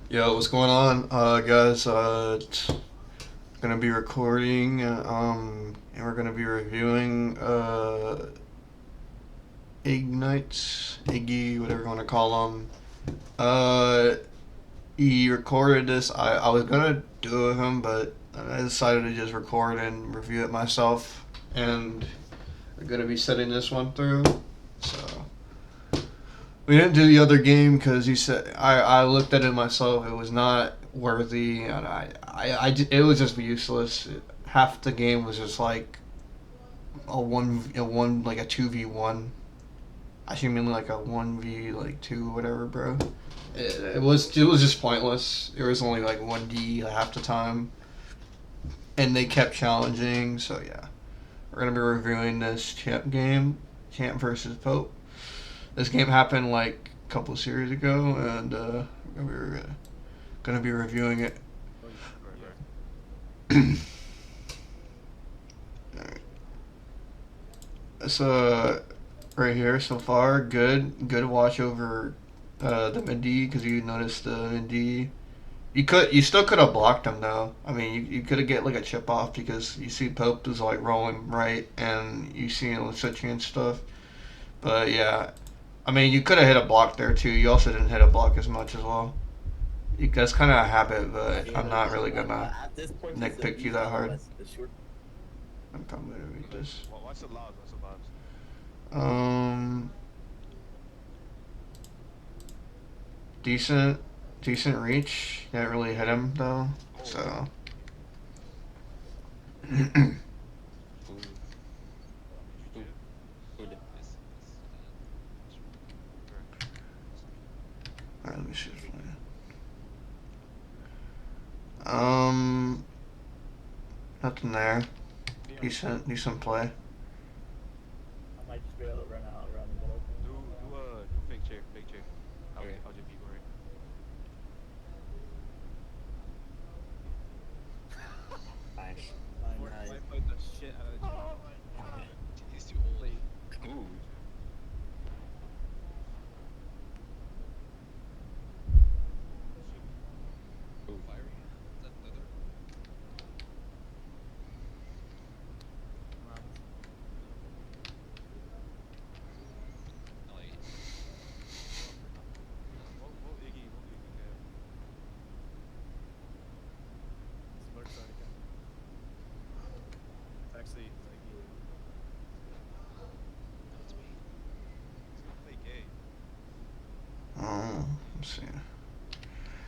Yo, what's going on, guys? Gonna be recording, and we're gonna be reviewing Iggy, whatever you want to call him. Uh, he recorded this. I was gonna do it with him, but I decided to just record and review it myself, and we're gonna be setting this one through. So we didn't do the other game because he said I looked at it myself. It was not worthy, and it was just useless. Half the game was just like a one like a 2v1. I should mean like a 1v like two whatever, bro. It was just pointless. There was only like 1D half the time, and they kept challenging. So yeah, we're gonna be reviewing this champ versus Pope. This game happened like a couple of series ago, and we're gonna be reviewing it. Alright. So right here so far, good watch over the mid D because you noticed the mid D. You still could have blocked him though. I mean, you could have get like a chip off because you see Pope is like rolling right, and you see him switching and stuff. But yeah, I mean, you could have hit a block there too. You also didn't hit a block as much as well. That's kind of a habit, but I'm not really gonna nitpick you that hard. I'm probably gonna read this. What's the loud? What's the loud? Um, decent, decent reach. Didn't really hit him though. So. Alright, let me see this one. Nothing there. Decent play. I might just be able to run out around the middle. Do fake check, fake check. I'll just people right. Nice. I played the shit out of the He's too old. Ooh. Ooh, fiery. Is that leather? What Iggy have? Smoke's already got. It's actually Iggy. That's me. He's gonna play gay. Let's see.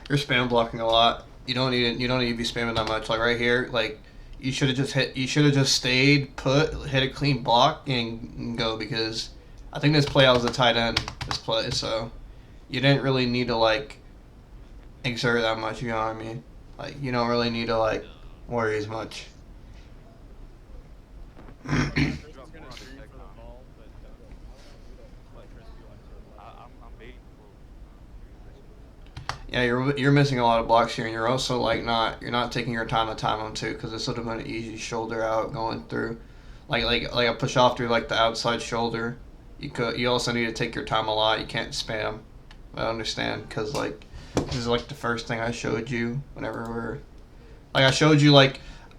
You're spam blocking a lot. You don't need to be spamming that much. Like right here, like you should have just hit. You should have just stayed put, hit a clean block, and go because I think this play out was a tight end. This play, so you didn't really need to like exert that much. You know what I mean? Like you don't really need to like worry as much. Chris is gonna shoot for the ball, but let Chris be like for the ball. I'm baiting Yeah, you're missing a lot of blocks here, and you're also like you're not taking your time to time them too, because this would have been an easy shoulder out going through, like a push off through like the outside shoulder. You also need to take your time a lot. You can't spam. I understand because like this is like the first thing I showed you whenever I showed you not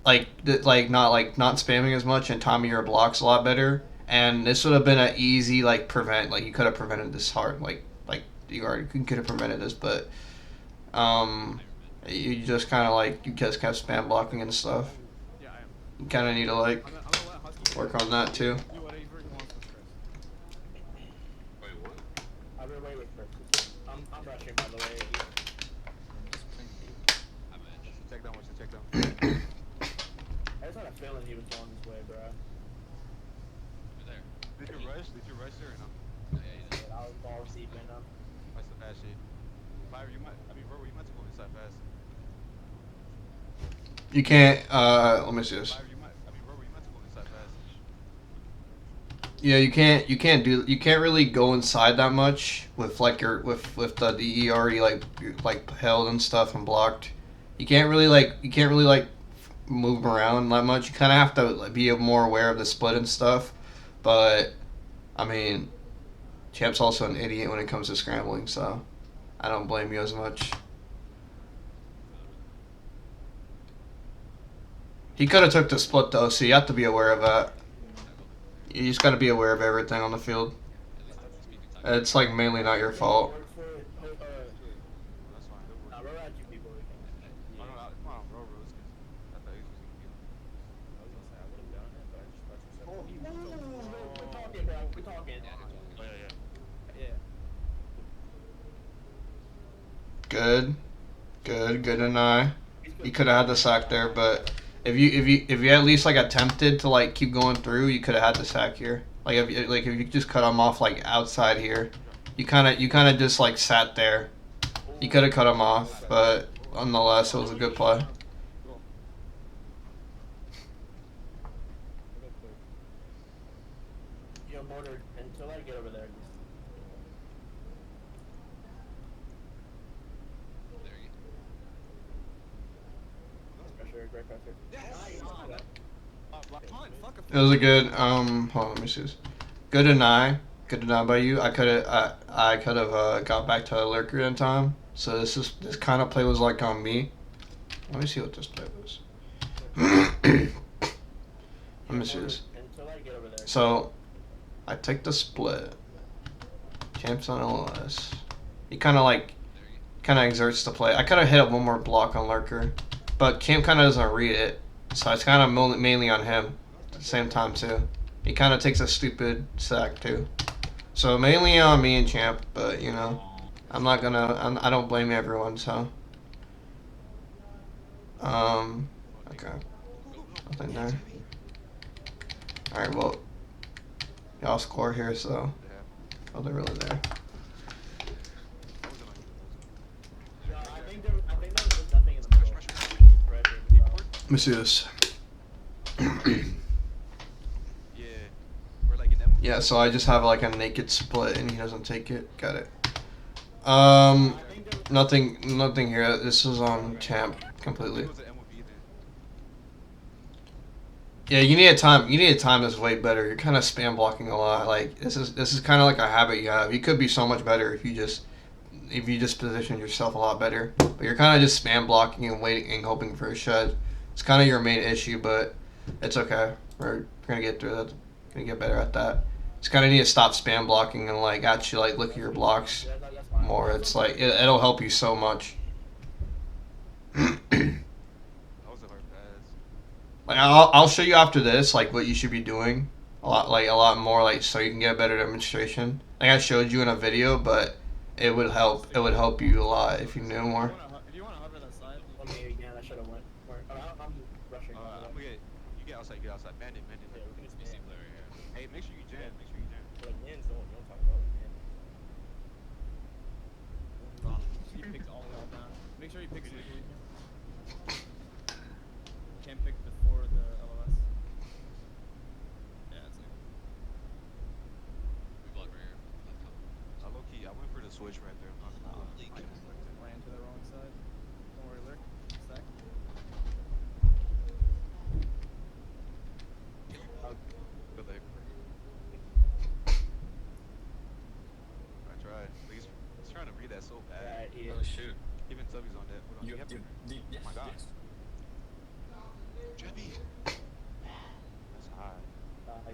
spamming as much and timing your blocks a lot better, and this would have been an easy like prevent. Like you could have prevented this hard. Like you already could have prevented this, but. You just kind of like you just kept spam blocking and stuff. Yeah, I am. You kind of need to like I'm gonna let Husky work on that too. do whatever he wants with Chris. Wait, what? I'll be away with Chris. I'm rushing, by the way. Check down, what's the check down? I just had a feeling he was going this way, bro. Over there. Did you rush? Did you rush there or no? But I was ball receiving him. That's the fast shit. Fire, Robert, you might have to go inside fast. You can't. Let me see this. Fire, Robert, you might have to go inside fast. Yeah, you can't really go inside that much with like your with the DE already like held and stuff and blocked. You can't really move around that much. You kind of have to like, be more aware of the split and stuff. But I mean, Champ's also an idiot when it comes to scrambling, so I don't blame you as much. He could have took the split though, so you have to be aware of that. You just got to be aware of everything on the field. It's like mainly not your fault. Work for it. That's fine. They'll work. Nah, roll out you people. We can. I don't know. Come on, bro, bro. I thought he was gonna be. I was gonna say I would have done it, but I just pressed accept. We're talking, bro. We're talking. Oh yeah, yeah. Yeah. Good and I. You could have had the sack there, but if you at least like attempted to like keep going through, you could have had the sack here. Like if you just cut him off like outside here, you kind of just like sat there. You could have cut him off, but nonetheless, it was a good play. Yo, border until I get over there. Pressure, great pressure. It was a good hold on, let me see this. Good deny by you. I could have got back to the lurker in time. So this kind of play was like on me. Let me see what this play was. Let me see this. Until I get over there. So I take the split. Champs on LOS. He kind of exerts the play. I could have hit up one more block on lurker, but Camp kind of doesn't read it. So it's kind of mainly on him at the same time too. He kind of takes a stupid sack too. So mainly on me and Champ, but you know, I don't blame everyone, so. Okay. Nothing there. Alright, well, y'all score here, so. Oh, they're really there. I think there was just nothing in the middle. Pressure. Let me see this. Yeah. We're like in that. Yeah, so I just have like a naked split and he doesn't take it. Got it. Nothing here. This is on Champ completely. It was an MOV then. Yeah, you need a time. You need a time that's way better. You're kind of spam blocking a lot. Like this is kind of like a habit you have. You could be so much better if you just position yourself a lot better. But you're kind of just spam blocking and waiting and hoping for a shed. It's kind of your main issue, but it's okay. We're gonna get through that. Gonna get better at that. Just kind of need to stop spam blocking and like actually like look at your blocks more. It's like it'll help you so much. That was a hard pass. Like I'll show you after this like what you should be doing a lot more like so you can get a better demonstration. Like I showed you in a video, but it would help you a lot if you knew more. If you wanna hover that side, Okay, yeah, that should have went. I'm rushing. I'm gonna get. You get outside. Bandit. Yeah, we can just PC player here. Hey, make sure you jam. Like, Nins, don't talk about it, man. He picks all the way down. Make sure he picks Iggy. Can't pick before the LOS. Yeah, it's like. We block right here. Low key, I went for the switch right there. I'm not gonna lie. Ran to the wrong side. Don't worry, lurk. Stack. Good leg. I tried. He's trying to read that so bad. Yeah, Oh shoot. Even Tubby's on that. Hold on. You, have dude, to. yes, Oh my God. yes. Jebby. That's high.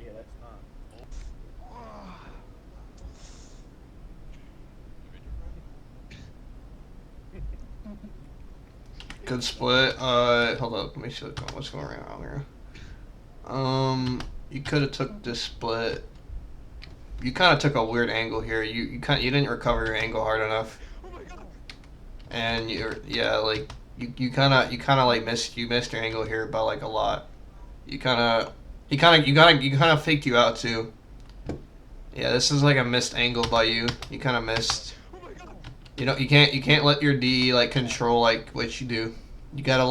yeah, that's not. Good split. Hold up. Let me see what's going on here. You could have took this split. You kind of took a weird angle here. You didn't recover your angle hard enough. Oh my God. And you kind of like missed your angle here by like a lot. You kind of faked you out too. Yeah, this is like a missed angle by you. You kind of missed. Oh my God. You know, you can't let your D like control like what you do. You gotta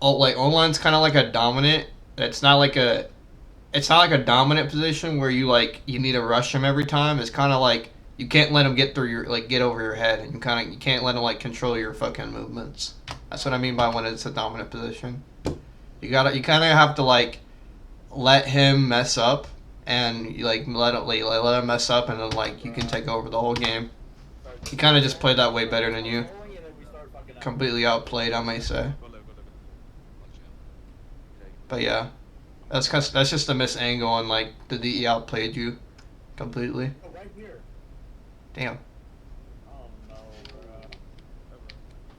online's kind of like a dominant. It's not like a dominant position where you need to rush him every time. It's kind of like you can't let him get over your head, and you can't let him like control your fucking movements. That's what I mean by when it's a dominant position. You kind of have to like let him mess up, and you let him mess up, and then like you can take over the whole game. He kind of just played that way better than you. Rolling and then we start fucking up. Completely outplayed, I might say. Go live, go live. Watch out. Okay. But yeah, that's just a miss angle on like the DE outplayed you completely. Oh, right here. Damn. Oh no,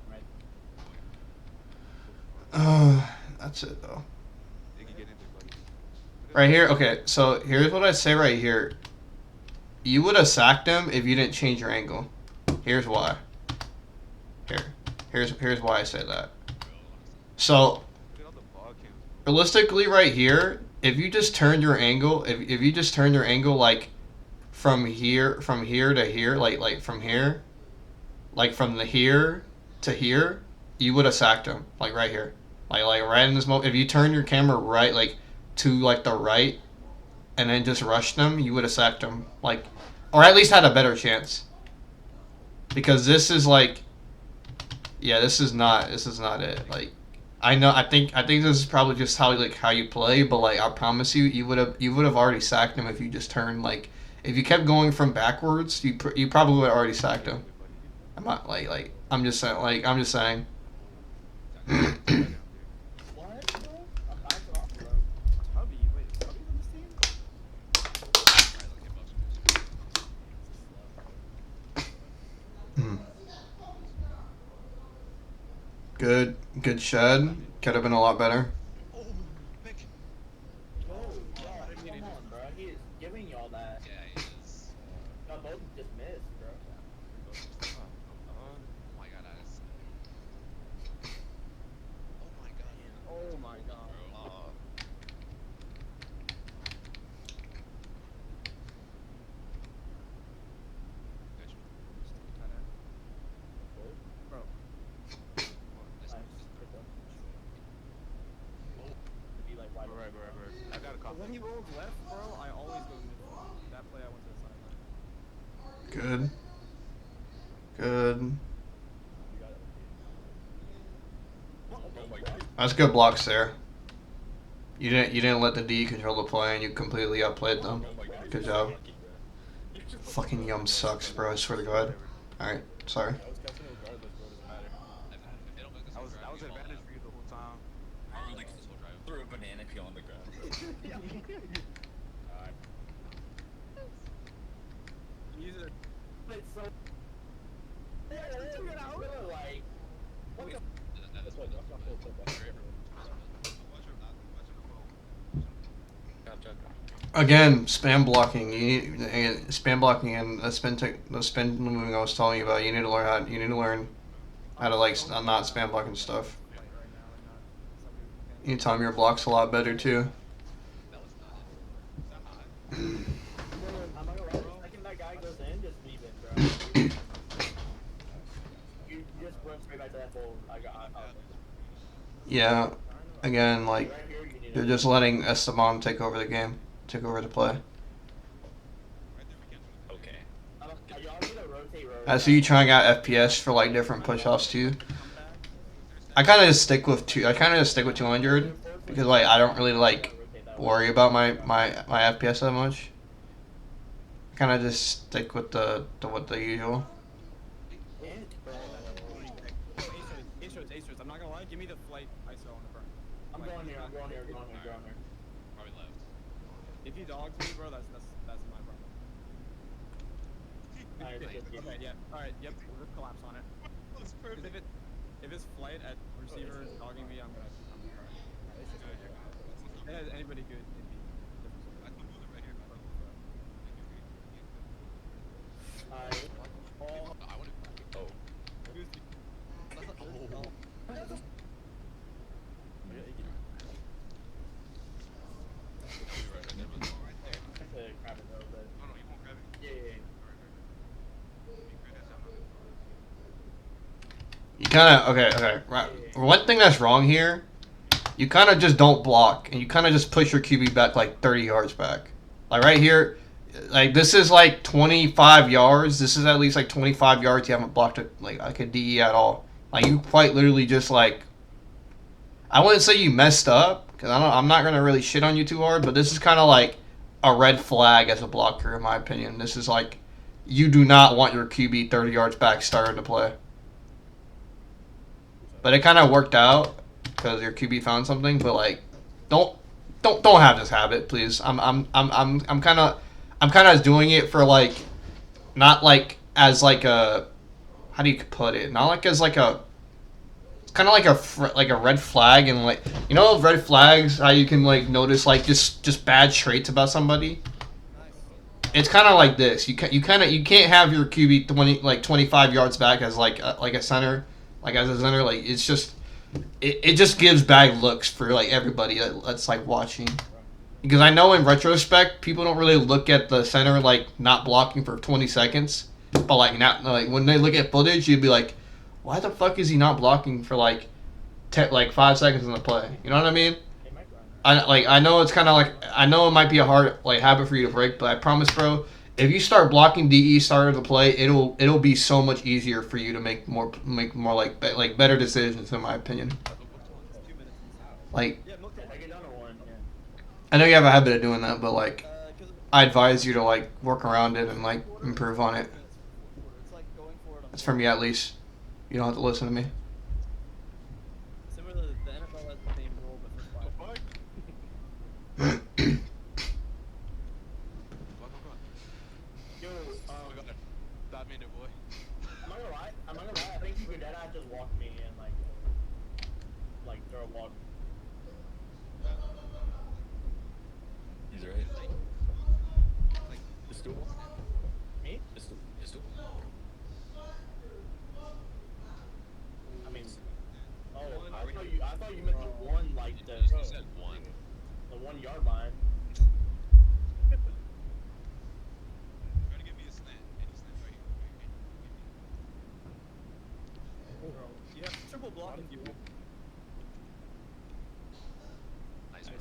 Right. That's it though. Iggy, get in there, buddy. Right here, okay. So here's what I say right here. You would have sacked him if you didn't change your angle. Here's why. Here's why I say that. So Look at all the ball cams. realistically, right here, if you just turn your angle, if you just turn your angle like from here to here, like from here, like from the here to here, you would have sacked him like right here, like right in this moment. If you turn your camera right, like to like the right, and then just rushed him, you would have sacked him, like, or at least had a better chance. Because this is like, yeah, this is not it. Like, I know, I think this is probably just how you play, but like I promise you, you would have already sacked him if you just turned like, if you kept going from backwards, you probably would have already sacked him. I'm not like I'm just saying What, bro? I'm back off, bro. Tubby, wait, is Tubby on this team? Good shed. Could have been a lot better. Oh, Mick. No, yeah, come on, bro. He is giving y'all that. Yeah, he is. Y'all both just missed, bro. Oh my god, that is. Oh my god. Oh my god. Bro, Nice. Good though. To be like wide Right, open, right, bro. right. I got a but cop. when he rolls left, bro, I always go mid. That play, I went to the sideline. Good. You got it. Oh my god. That's good blocks there. You didn't let the D control the play, and you completely outplayed them. Good job. Fucking Yum sucks, bro. I swear to God. All right, sorry. I was catching it regardless, bro. Doesn't matter. That was an advantage for you the whole time. Threw a banana peel on the ground. Alright. He's a It's so. Like. What the? That's why that's not full clip. Again, spam blocking. You need spam blocking and the spin moving I was telling you about. You need to learn how to like not spam blocking stuff. fight right now and not somebody who You need to time your blocks a lot better too. I'm not gonna lie. The second that guy goes in, just leave it, bro. You just run straight back to that hole. I got. Yeah. Again, like Right here, you need you're to. just letting Esteban take over the game, take over the play. Okay. Y'all need to rotate. I see you trying out FPS for like different push-offs too. I kind of just stick with 200 because like I don't really like worry about my FPS that much. I kind of just stick with the usual. Aces. I'm not gonna lie. Give me the flight ISO on the burn. I'm going here. I'm going here. I'm going here. I'm going here. Probably left. If you dogs me, bro, that's my problem. Alright, just Okay, yeah. All right. Yep. We'll just collapse on it. That's 'Cause if it's flight at receiver dogging me, I'm gonna. Is anybody good? It'd be different. I can move it right here. Alright. Oh. I wouldn't. Oh. To grab it though, but No, you won't grab it. yeah. You kind of okay. Right. One thing that's wrong here, you kind of just don't block, and you kind of just push your QB back like 30 yards back. Like right here, like this is like 25 yards. This is at least like 25 yards. You haven't blocked like a DE at all. Like you quite literally just like. I wouldn't say you messed up because I'm not gonna really shit on you too hard, but this is kind of like a red flag as a blocker in my opinion. This is like you do not want your QB 30 yards back starting to play. But it kind of worked out because your QB found something. But like, don't don't have this habit, please. I'm kind of doing it for like, not like as like a, how do you put it? Not like as like a, it's kind of like like a red flag, and like, you know, red flags, how you can like notice like just bad traits about somebody. It's kind of like this. You can't have your QB 25 yards back as like a center, like as a center. Like, it's just, it just gives bad looks for like everybody that's like watching. Because I know in retrospect, people don't really look at the center like not blocking for 20 seconds, but like not like when they look at footage, you'd be like, why the fuck is he not blocking for like 5 seconds in the play? You know what I mean? I know it's kind of like, I know it might be a hard like habit for you to break, but I promise, bro, if you start blocking DE start of the play, it'll be so much easier for you to make more like better decisions, in my opinion. Like, I know you have a habit of doing that, but like, I advise you to like work around it and like improve on it. That's for me at least. You don't have to listen to me. Similar to the NFL has the same rule, but for flag. Yo, that made it, boy. I'm not gonna lie. I think you could dead just walk me and like throw a walk. He's right. Like, Just do it. Me? Just do it. I mean, oh, I thought you meant the one like you said one. the 1 yard line. Try to give me a slant. Any slant right here. You have triple block if you want. Nice, bro.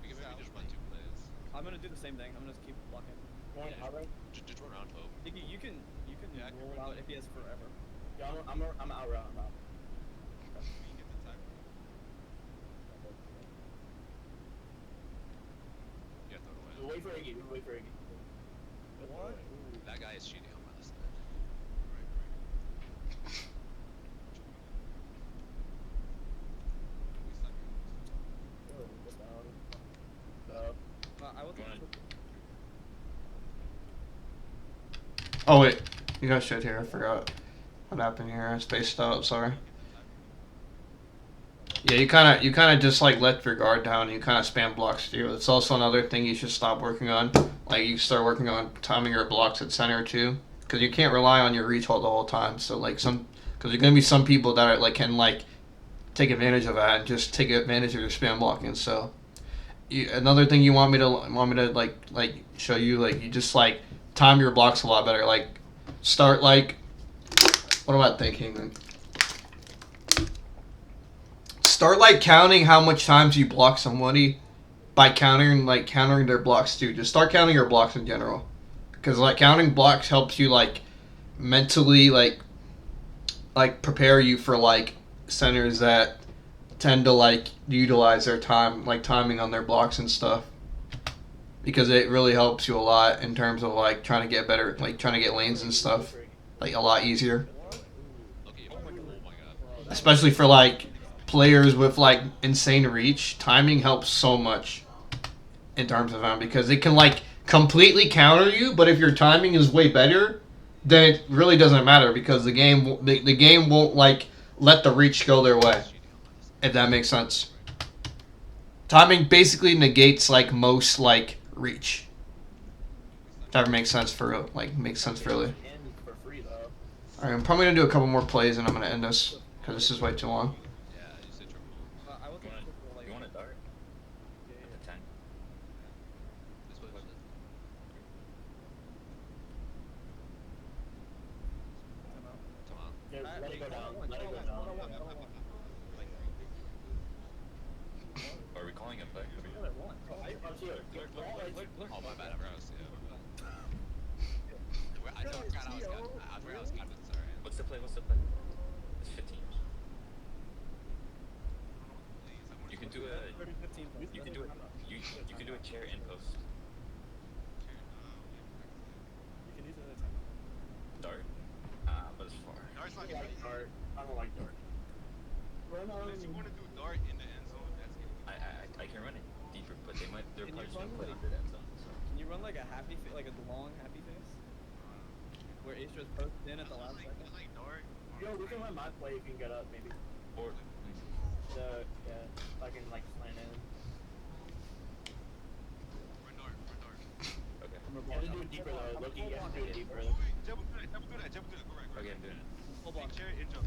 We can maybe just run 2 plays. I'm gonna do the same thing. I'm gonna just keep blocking. Going Yeah. out right? Just run around, Pope. Iggy, you can Yeah, I can roll run out that. if he has forever. Yeah, I'm out route. I'm out. We get the tackle. Yeah, throw it away. Wait for Iggy. Wait for Iggy. What? That guy is cheating on my list. I will take Oh wait, you got shit here. I forgot what happened here. I spaced out. Sorry. Yeah, you kind of just like let your guard down. And you kind of spam blocks too. It's also another thing you should stop working on. Like, you start working on timing your blocks at center too, because you can't rely on your reach hold the whole time. So like because there's gonna be some people that are like can like take advantage of that and just take advantage of your spam blocking. So another thing you want me to like show you, like, you just like time your blocks a lot better. Like, start like, what am I thinking? Start like counting how much times you block somebody by countering their blocks too. Just start counting your blocks in general, because like counting blocks helps you like mentally like prepare you for like centers that tend to like utilize their timing on their blocks and stuff, because it really helps you a lot in terms of like trying to get better, like trying to get lanes and stuff like a lot easier, Oh my god. especially for like players with like insane reach. Timing helps so much in terms of them, because it can like completely counter you, but if your timing is way better, then it really doesn't matter, because the game won't like let the reach go their way, if that makes sense. Timing basically negates like most like reach. If that makes sense for really. And for free though. All right, I'm probably gonna do a couple more plays and I'm gonna end this because this is way too long. Yeah, you said triple. I will take triple, like, You want a dart? yeah, At the 10. This was timeout. come on. Yeah, let it go down. Hold on, Let it go hold on, down. hold on, hold on. Are we calling a play? I'm serious. Oh, my bad, bro. I forgot I was captain, sorry. What's the play? It's 15. Please, I'm You can do a 30, 15 points. you can do it. You can do a chair in post. You can use it don't like dart. I don't like dart. Run on. Unless you want to do dart in the end zone, that's gonna be. I can run it deeper, but they're Can you probably just run gonna put like- under that zone. So. Can you run like a happy face, like a long happy face? Where Astra's posted in at the last second? Like dart. Yo, we can run my play if you can get up, maybe. Or Yeah, if I can like slant in. Run dart. okay. I'm gonna You have to block. do it deeper though. Loki, you have to do it deeper. Jump through that. Go right. Okay, I'm doing it. Full block. Fake chair and jump.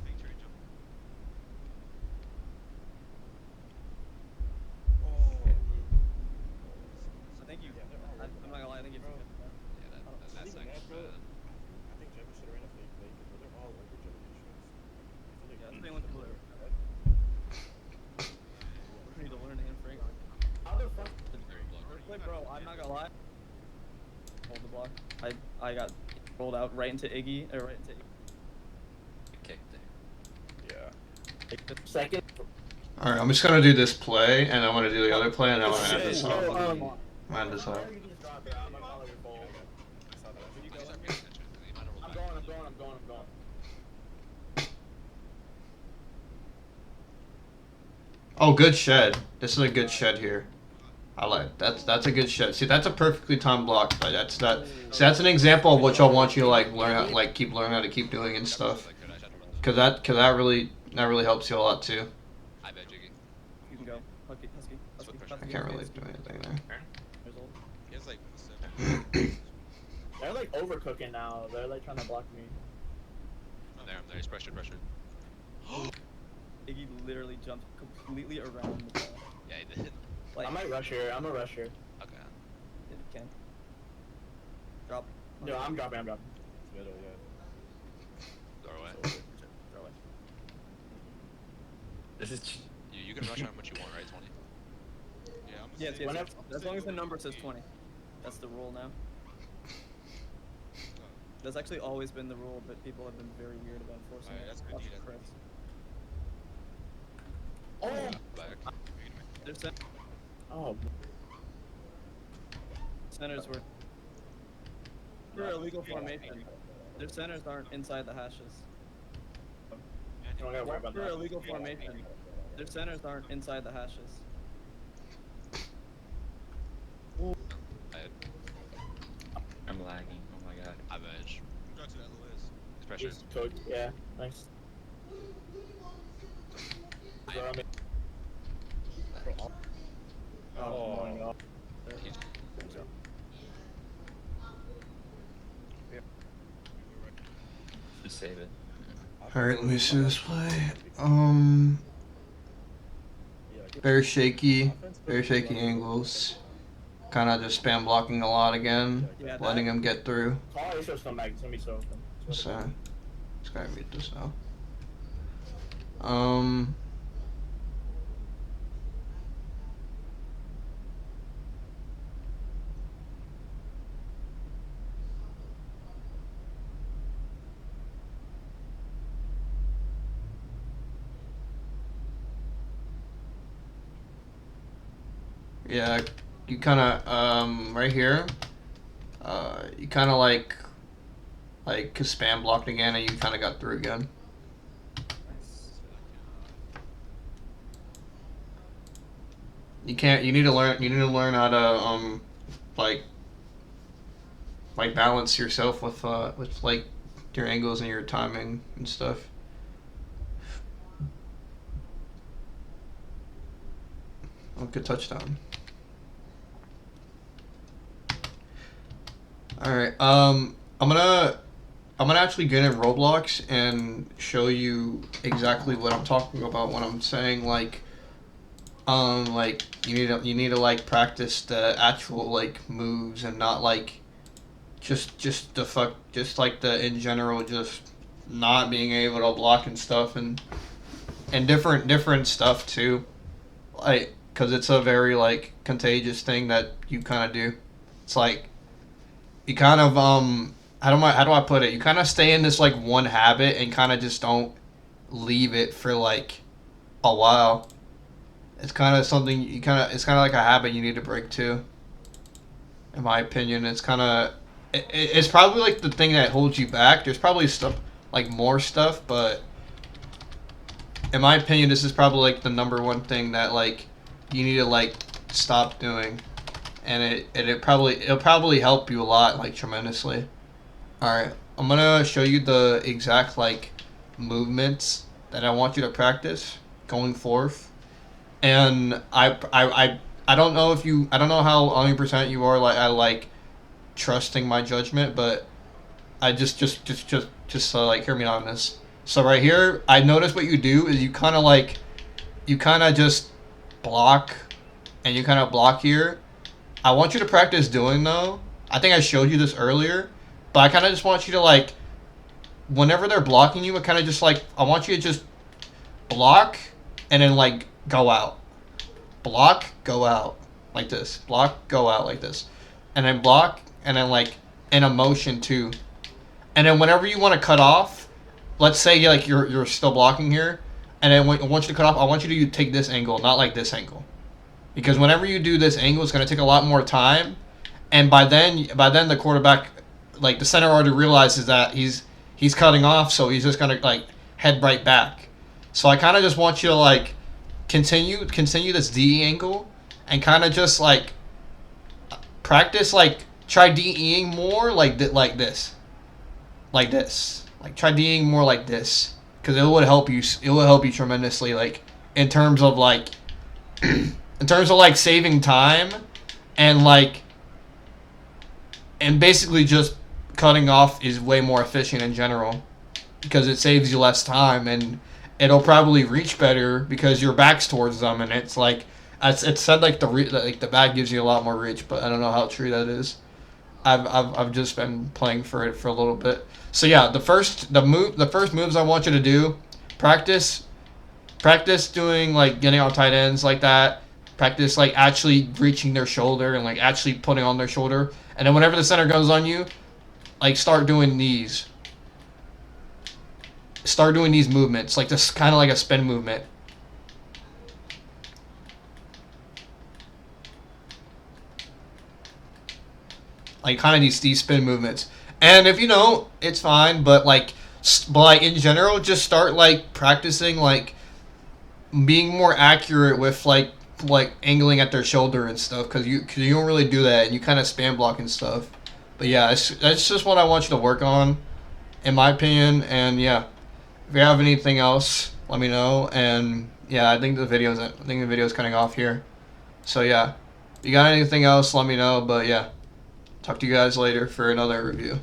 I think you. I'm not gonna lie. I think you. Yeah, that's Even actually that, bro. bad. I think Jemma should have ran a fake play because they're all over Jemma defense. I feel Yeah, like same with Blue. We need to learn hand frame. how the fuck? Very block. First play, bro. I'm not gonna lie. Hold the block. I got rolled out right into Iggy or right into. Kick there. Yeah. Second. All right, I'm just gonna do this play, and I'm gonna do the other play, and I'm gonna end this Shit, off. yo, I'm gonna end this off. You just drop it. I'm gonna follow your ball. I saw that. I need to start paying attention to the amount of I'm rollbacks. going. Oh, good shed. This is a good shed here. I like that's a good shed. See, that's a perfectly timed block, but that's that. See, that's an example of what y'all want you to like learn, how, like keep learning how to keep doing and stuff. Like, I should run this. Cause that really helps you a lot too. I bet Jiggy. You can go. Husky. That's what I can't really do anything there. Years old. He has like 7. They're like overcooking now. They're like trying to block me. I'm there. He's pressured. Iggy literally jumped completely around the ball. Yeah, he did. Like, I might rush here. I'm a rusher. Okay. if you can. Drop. No, I'm dropping. Middle, yeah. Throw away. Throw it. This is. You can rush how much you want, right? 20. Yeah, I'm Yes, yes. Whenever- As long as the number says 20. That's the rule now. That's actually always been the rule, but people have been very weird about enforcing Alright, it. that's good, Watch that's Chris. Oh. Back. Their Oh. centers were. For illegal formation. Their centers aren't inside the hashes. You don't gotta worry about For that. illegal formation. Their centers aren't inside the hashes. I'm lagging. Oh my god. I edge. Got to that Lewis. He's pressured. He's cooked. Yeah. Thanks. Throw me. Oh. my God. He's Just save it. All right, let me see this play. Very shaky angles. Kind of just spam blocking a lot again, Yeah, letting him get through. Call Astra's come back. It's gonna be so open. So, just gotta read this now. Yeah, you kind of right here. You kind of like spam blocked again, and you kind of got through again. You can't. You need to learn. You need to learn how to like balance yourself with like your angles and your timing and stuff. Oh, good touchdown. All right. I'm gonna actually get in Roblox and show you exactly what I'm talking about when I'm saying like you need to like practice the actual like moves and not like just like the in general just not being able to block and stuff and different stuff too, like because it's a very like contagious thing that you kind of do. It's like you kind of how do I put it? You kind of stay in this like one habit and kind of just don't leave it for like a while. It's kind of something it's kind of like a habit you need to break too. In my opinion, it's kind of it's probably like the thing that holds you back. There's probably like more stuff, but in my opinion, this is probably like the #1 thing that like you need to like stop doing, and it'll probably help you a lot, like tremendously. All right, I'm gonna show you the exact like movements that I want you to practice going forth, and I don't know if you I don't know how 100% you are like I like trusting my judgment, but I just like hear me out on this. So right here, I notice what you do is you kind of just block, and you kind of block here. I want you to practice doing though. I think I showed you this earlier, but I kind of just want you to like, whenever they're blocking you, I kind of just like I want you to just block and then like go out, block, go out like this, block, go out like this, and then block and then like in a motion too. And then whenever you want to cut off, let's say like you're still blocking here, and then I want you to cut off. I want you to take this angle, not like this angle, because whenever you do this angle, it's going to take a lot more time, and by then the quarterback, like the center, already realizes that he's cutting off, so he's just going to like head right back. So I kind of just want you to like continue this DE angle, and kind of just like practice, like try DEing more like this. Like this, like try DEing more like this, because it would help you. It will help you tremendously, like in terms of like, in terms of like saving time, and like, and basically just cutting off is way more efficient in general, because it saves you less time, and it'll probably reach better because your back's towards them, and it's like, it's said like the back gives you a lot more reach, but I don't know how true that is. I've just been playing for it for a little bit. So yeah, the first moves I want you to do, practice doing like getting on tight ends like that. Practice like actually reaching their shoulder and like actually putting on their shoulder. And then whenever the center goes on you, like start doing these. Start doing these movements, like this kind of like a spin movement. Like kind of these spin movements, and if you know, it's fine. But like in general, just start like practicing like being more accurate with like angling at their shoulder and stuff, because you don't really do that, and you kind of spam block and stuff. But yeah, that's just what I want you to work on, in my opinion. And yeah, if you have anything else, let me know. And yeah, I think the video's cutting off here. So yeah, if you got anything else, let me know. But yeah. Talk to you guys later for another review.